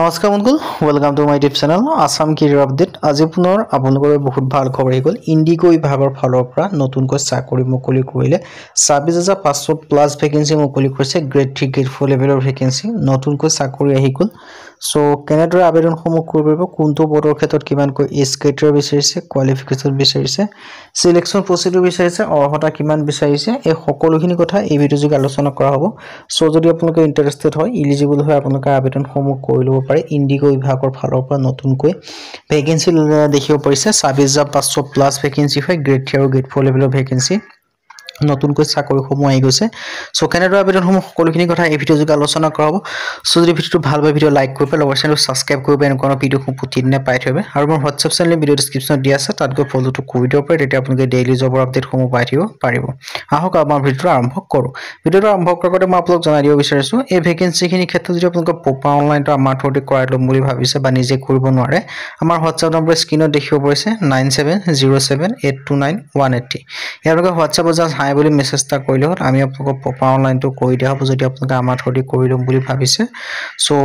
নমস্কাৰ বন্ধুসকল, welcome to my YouTube channel Assam career update. আজি পুনৰ আপোনালোকৰ বহুত ভাল খবৰ আহি গ'ল। ইণ্ডিগো বিভাগৰ ফালৰ পৰা নতুনকৈ চাকৰি মুকলি কৰিলে ২৬,৫০০ প্লাছ ভেকেঞ্চি মুকলি কৰিছে। গ্ৰেড 3 গ্ৰেড 4 লেভেলৰ ভেকেঞ্চি নতুনকৈ চাকৰি আহি গ'ল। সো কেনেদৰে আবেদনসমূহ কৰিব পাৰিব, কোনটো পদৰ ক্ষেত্ৰত কিমানকৈ এজ ক্ৰাইটেৰিয়া বিচাৰিছে, কোৱালিফিকেশ্যন বিচাৰিছে, সিলেকশ্যন প্ৰচিডিউৰ বিচাৰিছে, অৰ্হতা কিমান বিচাৰিছে, এই সকলোখিনি কথা এই ভিডিঅ'যোগে আলোচনা কৰা হ'ব। সো যদি আপোনালোকে ইণ্টাৰেষ্টেড হয়, ইলিজিবল হয়, আপোনালোকে আবেদনসমূহ কৰি ল'ব পাৰে। ইণ্ডিগো বিভাগৰ ফালৰ পৰা নতুনকৈ ভেকেঞ্চি দেখিব পাৰিছে ২৬,৫০০ প্লাছ ভেকেঞ্চি হয়। গ্ৰেড 3 আৰু গ্ৰেড 4 লেভেলৰ ভেকেঞ্চি নতুনকৈ চাকৰিসমূহ আহি গৈছে। সো কেনেদৰে আবেদনসমূহ সকলোখিনি কথা এই ভিডিঅ'যোগে আলোচনা কৰা হ'ব। সো যদি ভিডিঅ'টো ভাল পায় ভিডিঅ' লাইক কৰিব, লগৰ চেনেলটো ছাবস্ক্ৰাইব কৰিব, এনেকুৱা ভিডিঅ'সমূহ প্ৰতিদিনে পাই থাকিব। আৰু মোৰ হোৱাটছএপ চেনেল ভিডিঅ' ডিছক্ৰিপশ্যনত দিয়া আছে, তাত গৈ ফলোটো কৰি দিব পাৰে। তেতিয়া আপোনালোকে ডেইলি জবৰ আপডেটসমূহ পাই থাকিব পাৰিব। আহক আমাৰ ভিডিঅ'টো আৰম্ভ কৰোঁ। ভিডিঅ'টো আৰম্ভ কৰাৰ আগতে মই আপোনালোকক জনাই দিব বিচাৰিছোঁ, এই ভেকেঞ্চিখিনিৰ ক্ষেত্ৰত যদি আপোনালোকে প্ৰপাৰ অনলাইনটো আমাৰ থ্ৰুদি কৰাই ল'ম বুলি ভাবিছে বা নিজে কৰিব নোৱাৰে, আমাৰ হোৱাটছএপ নম্বৰ স্ক্ৰীনত দেখিব পাৰিছে 9707829180। ইয়ালোকে হোৱাটছএপত জাষ্ট হাই বুলি মেছেজ এটা কৰিলে হ'ল, আমি আপোনালোকক প্ৰপাৰ অনলাইনটো কৰি দিয়া হ'ব। যদি আপোনালোকে আমাৰ থ্ৰুদি কৰি ল'ম বুলি ভাবিছে, সো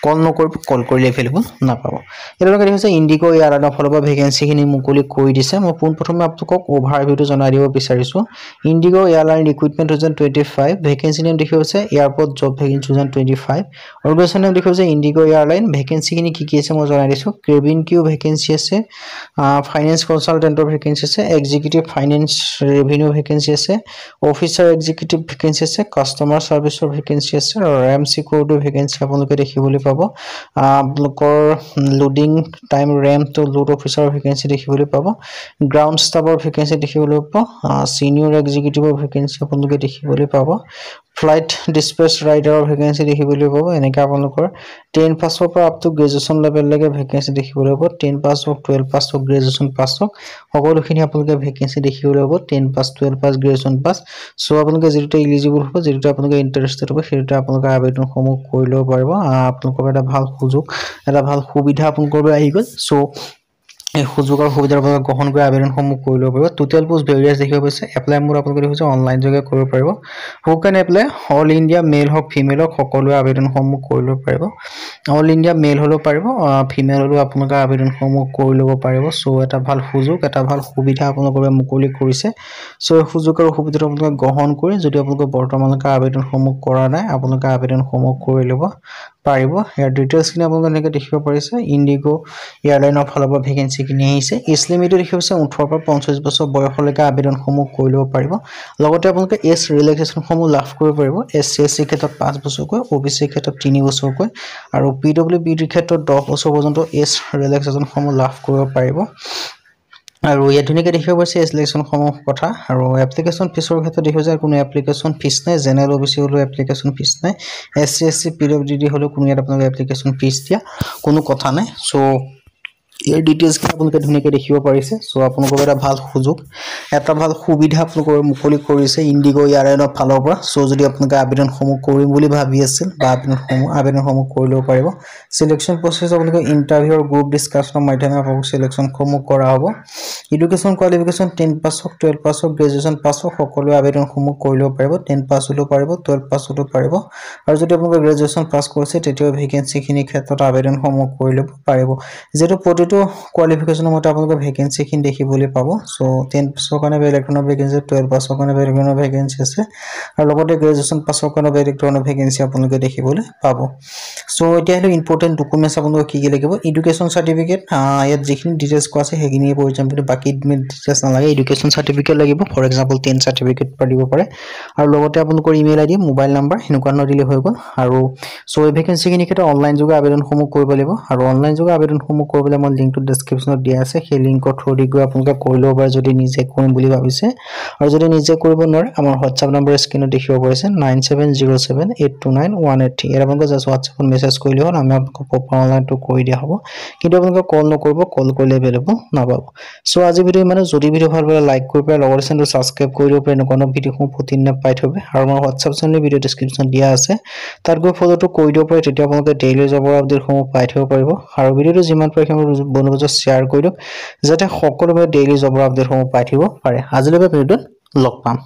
কল নকৰিব, কল কৰিলে এভেইলেবল নাপাব। এতিয়ালৈকে দেখিছে ইণ্ডিগো এয়াৰলাইনৰ ফালৰ পৰা ভেকেঞ্চিখিনি মুকলি কৰি দিছে। মই পোনপ্ৰথমে আপোনালোকক অভাৰভিউটো জনাই দিব বিচাৰিছোঁ। IndiGo airline recruitment 2025 vacancy name দেখিব হৈছে airport job vacancy 2025। Organisation name দেখিব হৈছে ইণ্ডিগো এয়াৰলাইন। ভেকেঞ্চিখিনি কি আছে মই জনাই দিছোঁ। কেবিন কিউ ভেকেঞ্চি আছে, ফাইনেন্স কনচালটেণ্টৰ ভেকেঞ্চি আছে, এক্সিকিউটিভ ফাইনেন্স ৰেভিনিউ ভেকেঞ্চি আছে, অফিচাৰ এক্সিকিউটিভ ভেকেঞ্চি আছে, কাষ্টমাৰ ছাৰ্ভিচৰ ভেকেঞ্চি আছে, আৰু ৰেম চিকিউৰিটি ভেকেঞ্চি আপোনালোকে দেখিবলৈ পাব। আপোনালোকৰ লোডিং টাইম ৰেমটো লোড অফিচাৰৰ ভেকেঞ্চি দেখিবলৈ পাব। গ্ৰাউণ্ড ষ্টাফৰ ভেকেঞ্চি দেখিবলৈ পাব। ছিনিয়ৰ এক্সিকিউটিভৰ ভেকেঞ্চি আপোনালোকে দেখিবলৈ পাব। ফ্লাইট ডিছপেচ ৰাইডাৰৰ ভেকেঞ্চি দেখিবলৈ পাব। এনেকৈ আপোনালোকৰ 10 পাছৰ পৰা আপ টু গ্ৰেজুৱেশ্যন লেভেললৈকে ভেকেঞ্চি দেখিবলৈ পাব। 10 পাছ হওক, 12 পাছ হওক, গ্ৰেজুৱেশ্যন পাছ হওক, সকলোখিনি আপোনালোকে ভেকেঞ্চি দেখিবলৈ পাব। 10 পাছ, 12 পাছ, গ্ৰেজুৱেশ্যন পাছ। সো আপোনালোকে যিটোতে ইলিজিবল হ'ব, যিটোতে আপোনালোকে ইণ্টাৰেষ্টেড হ'ব, সেইটোতে আপোনালোকে আবেদনসমূহ কৰি ল'ব পাৰিব। আপোনালোকৰ এটা ভাল সুযোগ, এটা ভাল সুবিধা আপোনালোকৰ আহি গ'ল। সো এই সুযোগ আৰু সুবিধাৰ পৰা গ্ৰহণ কৰি আবেদনসমূহ কৰি ল'ব পাৰিব। টোটেল পোষ্ট ভেৰিয়াছ দেখিব পাৰিছে। এপ্লাই মোড আপোনালোকে দেখিছে অনলাইন যোগে কৰিব পাৰিব। হু কেন এপ্লাই, অল ইণ্ডিয়া মেল হওক ফিমেল হওক সকলোৱে আবেদনসমূহ কৰি ল'ব পাৰিব। অল ইণ্ডিয়া মেল হ'লেও পাৰিব, ফিমেল হ'লেও আপোনালোকে আবেদনসমূহ কৰি ল'ব পাৰিব। সো এটা ভাল সুযোগ, এটা ভাল সুবিধা আপোনালোকৰ মুকলি কৰিছে। সো এই সুযোগ আৰু সুবিধাটো আপোনালোকে গ্ৰহণ কৰি, যদি আপোনালোকে বৰ্তমানলৈকে আবেদনসমূহ কৰা নাই, আপোনালোকে আবেদনসমূহ কৰি ল'ব পাৰিব। ইয়াৰ ডিটেইলছখিনি আপোনালোকে এনেকৈ দেখিব পাৰিছে। ইণ্ডিগো এয়াৰলাইনৰ ফালৰ পৰা ভেকেঞ্চিখিনি আহিছে। এজ লিমিটটো দেখিব পাৰিছে 18 পৰা 45 বছৰ বয়সলৈকে আবেদনসমূহ কৰি ল'ব পাৰিব। লগতে আপোনালোকে এজ ৰিলেক্সেশ্যনসমূহ লাভ কৰিব পাৰিব। SC SC ক্ষেত্ৰত 5 বছৰকৈ, OBC ক্ষেত্ৰত 3 বছৰকৈ, আৰু PWBৰ ক্ষেত্ৰত 10 বছৰ পৰ্যন্ত এজ ৰিলেক্সেশ্যনসমূহ লাভ কৰিব পাৰিব। আৰু ইয়াত ধুনীয়াকৈ দেখিব পাৰিছে এজ ৰিলেক্সেশ্যনসমূহ কথা। আৰু এপ্লিকেশ্যন ফিছৰ ক্ষেত্ৰত দেখিব যায় কোনো এপ্লিকেশ্যন ফিছ নাই। জেনেৰেল OBC হ'লেও এপ্লিকেশ্যন ফিছ নাই। SC SC PWD হ'লেও কোনো ইয়াত আপোনালোকে এপ্লিকেশ্যন ফিছ দিয়া কোনো কথা নাই। সো ইয়াৰ ডিটেইলছখিনি আপোনালোকে ধুনীয়াকৈ দেখিব পাৰিছে। সো আপোনালোকৰ এটা ভাল সুযোগ, এটা ভাল সুবিধা আপোনালোকৰ মুকলি কৰিছে ইণ্ডিগো এয়াৰলাইনৰ ফালৰ পৰা। সো যদি আপোনালোকে আবেদনসমূহ কৰিম বুলি ভাবি আছিল বা আবেদনসমূহ কৰি ল'ব পাৰিব। চিলেকশ্যন প্ৰচেছ আপোনালোকে ইণ্টাৰভিউ আৰু গ্ৰুপ ডিছকাশ্যনৰ মাধ্যমে আপোনালোক চিলেকশ্যনসমূহ কৰা হ'ব। এডুকেশ্যন কোৱালিফিকেশ্যন 10 পাছ হওক, 12 পাছ হওক, গ্ৰেজুৱেশ্যন পাছ হওক, সকলোৱে আবেদনসমূহ কৰি ল'ব পাৰিব। 10 পাছ হ'লেও পাৰিব, 12 পাছ হ'লেও পাৰিব, আৰু যদি আপোনালোকে গ্ৰেজুৱেশ্যন পাছ কৰিছে তেতিয়াও ভেকেঞ্চিখিনিৰ ক্ষেত্ৰত আবেদনসমূহ কৰি ল'ব পাৰিব। যিহেতু প্ৰতিটো কোৱালিফিকেশ্যনৰ মতে আপোনালোকে ভেকেঞ্চিখিনি দেখিবলৈ পাব। সো 10 পাছৰ কাৰণে বেলেগ ধৰণৰ ভেকেঞ্চি, 12 পাছৰ কাৰণে বেলেগ ধৰণৰ ভেকেঞ্চি আছে, আৰু লগতে গ্ৰেজুৱেশ্যন পাছৰ কাৰণে বেলেগ ধৰণৰ ভেকেঞ্চি আপোনালোকে দেখিবলৈ পাব। সো এতিয়া হ'লে ইম্পৰ্টেণ্ট ডকুমেণ্টছ আপোনালোকে কি লাগিব। এডুকেশ্যন চাৰ্টিফিকেট, ইয়াত যিখিনি ডিটেইলছ কোৱা আছে সেইখিনিয়ে প্ৰয়োজন, কিন্তু বাকী ডিটেইলছ নালাগে। এডুকেশ্যন চাৰ্টিফিকেট লাগিব, ফৰ এক্সাম্পল 10 চাৰ্টিফিকেট দিব পাৰে, আৰু লগতে আপোনালোকৰ ইমেইল ID, মোবাইল নাম্বাৰ সেনেকুৱা ধৰণৰ দিলে হৈ গ'ল। আৰু সো এই ভেকেঞ্চিখিনিৰ ক্ষেত্ৰত অনলাইন যোগে আবেদনসমূহ কৰিব লাগিব। আৰু অনলাইন যোগে আবেদনসমূহ কৰিবলৈ মই লিংকটো ডেছক্ৰিপশ্যনত দিয়া আছে, সেই লিংকৰ থ্ৰুদি গৈ আপোনালোকে কৰি ল'ব পাৰে যদি নিজে কৰিম বুলি ভাবিছে। আৰু যদি নিজে কৰিব নোৱাৰে, আমাৰ হোৱাটছআপ নম্বৰ স্ক্ৰীনত দেখিব পাৰিছে 9707829180। ইয়াত আপোনালোকে জাষ্ট হোৱাটছআপত মেছেজ কৰিলে হ'ল, আমি আপোনালোকক প্ৰপাৰ অনলাইনটো কৰি দিয়া হ'ব। কিন্তু আপোনালোকে কল নকৰিব, কল কৰিলে এভেইলেবল নাপাব। সো আজি ভিডিঅ' মানে যদি ভিডিঅ' ভাল পালে লাইক কৰি পেলাই লগৰ চেনেলটো ছাবস্ক্ৰাইব কৰি দিব পাৰে, এনেকুৱা ভিডিঅ'সমূহ প্ৰতিদিনে পাই থ'ব। আৰু আমাৰ হোৱাটছআপ চেনেলৰ ভিডিঅ' ডিছক্ৰিপশ্যন দিয়া আছে, তাত গৈ ফলোটো কৰি দিব পাৰে। তেতিয়া আপোনালোকে ডেইলি জবৰ আপডেটসমূহ পাই থ'ব পাৰিব। আৰু ভিডিঅ'টো যিমান পাৰে সিমান বন্ধুবৰ্গক শ্বেয়াৰ কৰি দিয়ক, যাতে সকলোৱে ডেইলি জবৰ আপডেটসমূহ পাই থাকিব পাৰে। আজিলৈকে ভিডিঅ'টোত লগ পাম।